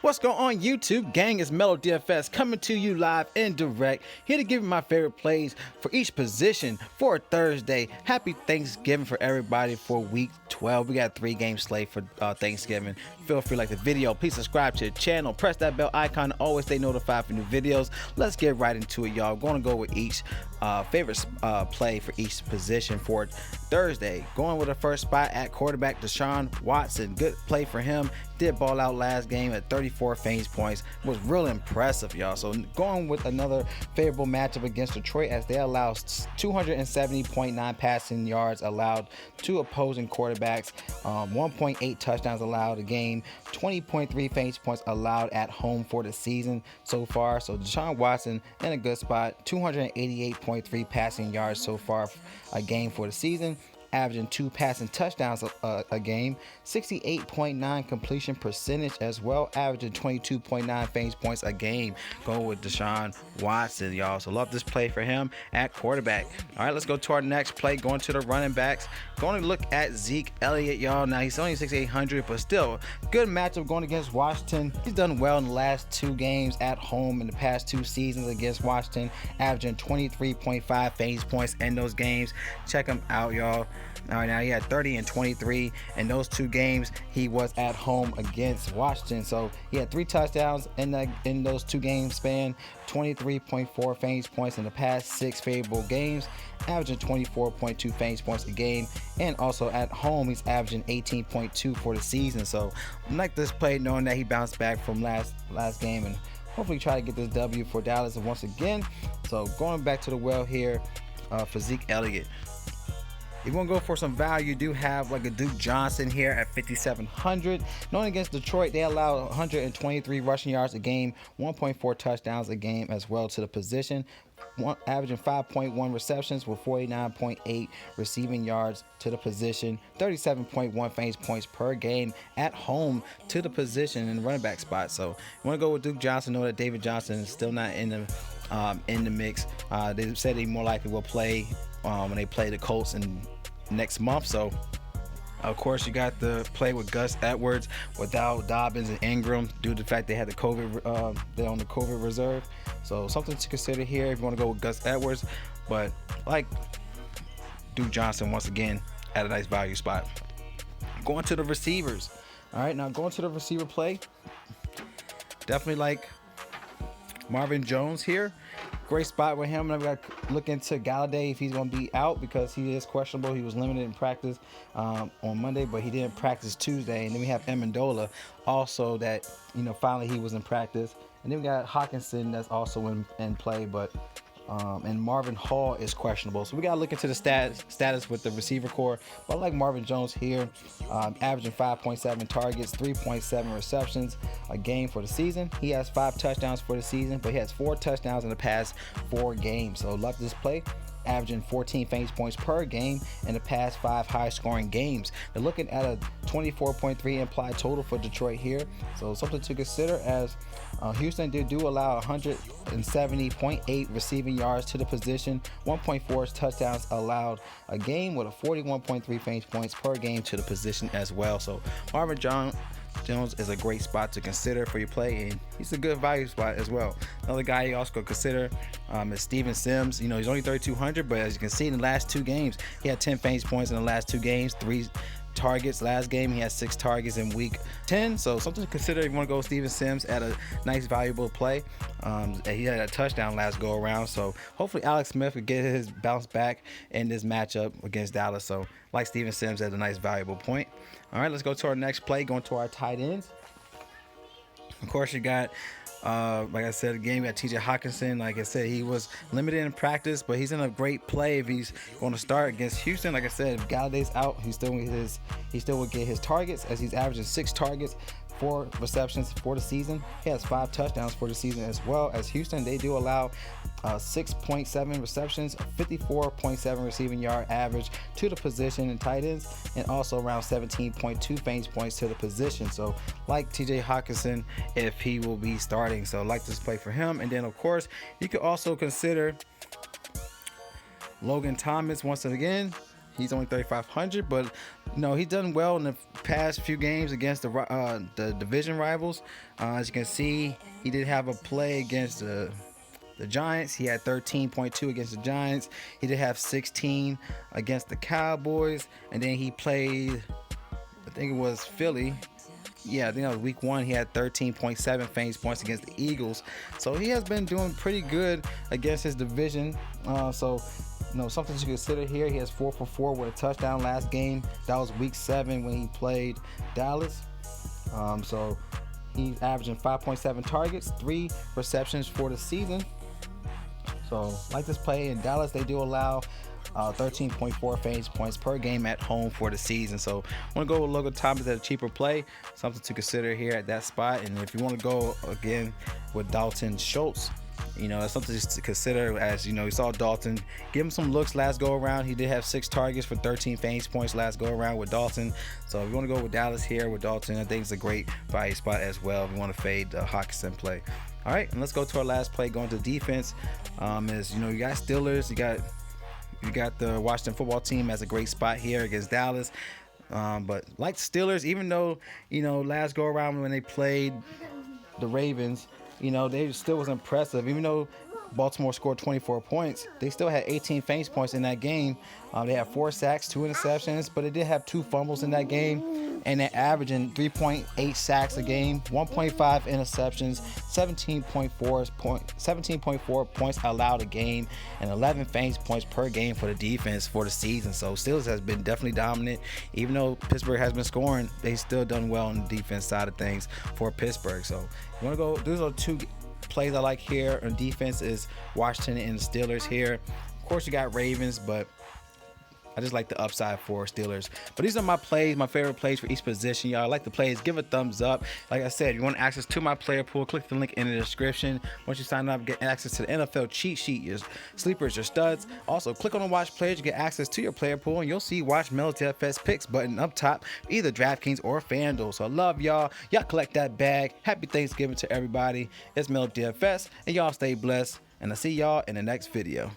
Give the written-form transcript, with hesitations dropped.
What's going on, YouTube gang? It's Melo DFS coming to you live and direct, here to give you my favorite plays for each position for Thursday. Happy Thanksgiving for everybody for week 12. We got 3 game slate for Thanksgiving. Feel free to like the video, please subscribe to the channel, press that bell icon to always stay notified for new videos. Let's get right into it, y'all. Going to go with each favorite play for each position for Thursday. Going with the first spot at quarterback, Deshaun Watson. Good play for him. Did ball out last game at 34 fantasy points. Was real impressive, y'all. So going with another favorable matchup against Detroit, as they allow 270.9 passing yards allowed to opposing quarterbacks, 1.8 touchdowns allowed a game, 20.3 fantasy points allowed at home for the season so far. So Deshaun Watson in a good spot, 288.3 passing yards so far a game for the season, averaging 2 passing touchdowns a game, 68.9 completion percentage as well, averaging 22.9 fantasy points a game. Go with Deshaun Watson, y'all. So love this play for him at quarterback. All right, let's go to our next play, going to the running backs. Going to look at Ezekiel Elliott, y'all. Now he's only 6,800, but still good matchup going against Washington. He's done well in the last 2 games at home in the past 2 seasons against Washington, averaging 23.5 fantasy points in those games. Check him out, y'all. All right, now he had 30 and 23 in those 2 games. He was at home against Washington, so he had 3 touchdowns in those 2 games span, 23.4 fantasy points in the past 6 favorable games, averaging 24.2 fantasy points a game, and also at home he's averaging 18.2 for the season. So I like this play, knowing that he bounced back from last game and hopefully try to get this W for Dallas once again. So going back to the well here for Ezekiel Elliott. If you want to go for some value, you do have like a Duke Johnson here at 5,700. Knowing against Detroit, they allow 123 rushing yards a game, 1.4 touchdowns a game as well to the position. Averaging 5.1 receptions with 49.8 receiving yards to the position, 37.1 fantasy points per game at home to the position in the running back spot. So you want to go with Duke Johnson. Know that David Johnson is still not in the mix. They said he more likely will play when they play the Colts in next month. So of course you got the play with Gus Edwards without Dobbins and Ingram due to the fact they had the COVID, they're on the COVID reserve. So something to consider here if you want to go with Gus Edwards, but like Duke Johnson once again at a nice value spot. Going to the receivers. All right, now going to the receiver play, definitely like Marvin Jones here. Great spot with him. And I've got to look into Galladay if he's going to be out, because he is questionable. He was limited in practice on Monday, but he didn't practice Tuesday. And then we have Amendola also that, finally he was in practice. And then we got Hawkinson that's also in play, but and Marvin Hall is questionable. So we got to look into the status with the receiver core. But I like Marvin Jones here, averaging 5.7 targets, 3.7 receptions a game for the season. He has 5 touchdowns for the season, but he has 4 touchdowns in the past 4 games. So love this play. Averaging 14 fantasy points per game in the past 5 high-scoring games. They're looking at a 24.3 implied total for Detroit here, so something to consider, as Houston do allow 170.8 receiving yards to the position, 1.4 touchdowns allowed a game, with a 41.3 fantasy points per game to the position as well. So Marvin Jones is a great spot to consider for your play, and he's a good value spot as well. Another guy you also could consider is Steven Sims. He's only 3,200, but as you can see in the last 2 games, he had 10 fantasy points in the last 2 games, 3 targets last game. He had 6 targets in week 10. So something to consider if you want to go with Steven Sims at a nice valuable play. He had a touchdown last go around, so hopefully Alex Smith could get his bounce back in this matchup against Dallas. So like Steven Sims at a nice valuable point. All right, let's go to our next play, going to our tight ends. Of course, you got like I said again, we got TJ Hawkinson. Like I said, he was limited in practice, but he's in a great play if he's going to start against Houston. Like I said, if Galladay's out, he still will get his targets, as he's averaging 6 targets, 4 receptions for the season. He has 5 touchdowns for the season as well, as Houston, they do allow 6.7 receptions, 54.7 receiving yard average to the position in tight ends, and also around 17.2 fantasy points to the position. So like TJ Hawkinson if he will be starting. So like this play for him. And then of course you could also consider Logan Thomas once again. He's only 3,500, but he's done well in the past few games against the division rivals. As you can see, he did have a play against the Giants. He had 13.2 against the Giants. He did have 16 against the Cowboys, and then he played, I think it was Philly. Yeah, I think that was week 1. He had 13.7 fantasy points against the Eagles. So he has been doing pretty good against his division. So something to consider here. He has 4 for 4 with a touchdown last game. That was week 7 when he played Dallas. So he's averaging 5.7 targets, 3 receptions for the season. So like this play in Dallas, they do allow 13.4 fantasy points per game at home for the season. So I want to go with Logan Thomas at a cheaper play, something to consider here at that spot. And if you want to go again with Dalton Schultz, that's something to consider. As you saw Dalton give him some looks last go around. He did have 6 targets for 13 fantasy points last go around with Dalton. So if you want to go with Dallas here with Dalton, I think it's a great value spot as well if you want to fade the Hawkinson play. All right, and let's go to our last play, going to defense. You got Steelers, you got the Washington football team as a great spot here against Dallas. But like Steelers, even though last go around when they played the Ravens, they still was impressive. Even though Baltimore scored 24 points, they still had 18 fantasy points in that game. They had 4 sacks, 2 interceptions, but they did have 2 fumbles in that game, and they're averaging 3.8 sacks a game, 1.5 interceptions, 17.4 points allowed a game, and 11 fantasy points per game for the defense for the season. So Steelers has been definitely dominant. Even though Pittsburgh has been scoring, they still done well on the defense side of things for Pittsburgh. So you want to go, those are 2 plays I like here on defense, is Washington and the Steelers here. Of course, you got Ravens, but I just like the upside for Steelers. But these are my plays, my favorite plays for each position. Y'all like the plays, give a thumbs up. Like I said, if you want access to my player pool, click the link in the description. Once you sign up, get access to the NFL cheat sheet, your sleepers, your studs. Also, click on the watch players, you get access to your player pool, and you'll see Watch Mel's DFS picks button up top, either Draftkings or FanDuel. So I love y'all. Y'all collect that bag. Happy Thanksgiving to everybody. It's Mel DFS, and y'all stay blessed. And I'll see y'all in the next video.